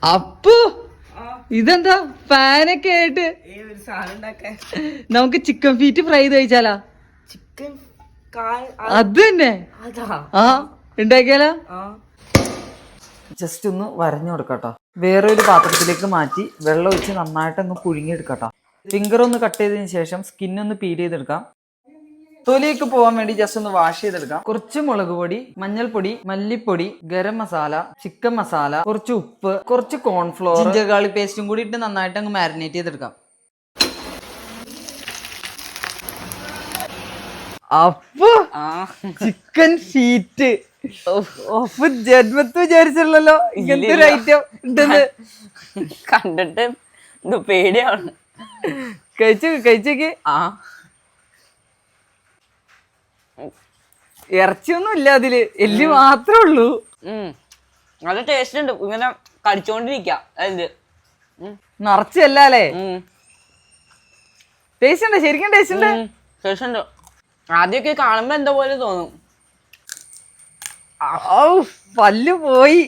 അപ്പു ഇതെന്താ ഫാനൊക്കെ ആയിട്ട് നമുക്ക് ചിക്കൻ ഫീറ്റ് ഫ്രൈ ചെയ്ത് കഴിച്ചാലാ? ചിക്കൻ അത് തന്നെ ആ ഉണ്ടാക്കിയാലോ? ജസ്റ്റ് ഒന്ന് വരഞ്ഞു കൊടുക്കട്ടോ. വേറൊരു പാത്രത്തിലേക്ക് മാറ്റി വെള്ളം ഒഴിച്ച് നന്നായിട്ടൊന്ന് പുഴുങ്ങിയെടുക്കട്ടോ. ഫിംഗർ ഒന്ന് കട്ട് ചെയ്തതിന് ശേഷം സ്കിന്നൊന്ന് പീൽ ചെയ്തെടുക്കാം. തൊലിയൊക്കെ പോകാൻ വേണ്ടി ജസ്റ്റ് ഒന്ന് വാഷ് ചെയ്തെടുക്കാം. കുറച്ച് മുളക് പൊടി, മഞ്ഞൾപ്പൊടി, മല്ലിപ്പൊടി, ഗരം മസാല, ചിക്കൻ മസാല, കുറച്ച് ഉപ്പ്, കുറച്ച് കോൺഫ്ലോർ, ജിഞ്ചർ ഗാർലിക് പേസ്റ്റും കൂടി ഇട്ട് നന്നായിട്ട് അങ്ങ് മാരിനേറ്റ് ചെയ്തെടുക്കാം. അപ്പൊ ചിക്കൻ ഫീറ്റ് ജന്മത്ത് വിചാരിച്ചല്ലോ ഇങ്ങനത്തെ ഒരു ഐറ്റം ഉണ്ടെന്ന്. കണ്ടിട്ട് പേടിയാണ്. കഴിച്ചേക്ക്. ഇറച്ചിയൊന്നും ഇല്ല അതില്, എല്ല് മാത്രമേ ഉള്ളൂ. നല്ല ടേസ്റ്റ് ഉണ്ട്. ഇങ്ങനെ കടിച്ചോണ്ടിരിക്കാം. നിറച്ചല്ലേ? ടേസ്റ്റ് ഉണ്ട്, ശരിക്കും ടേസ്റ്റ് ഉണ്ട്. ടേസ്റ്റ് ഉണ്ട്. ആദ്യമൊക്കെ കാണുമ്പോ എന്താ പോലെ തോന്നും. പല്ല് പോയി.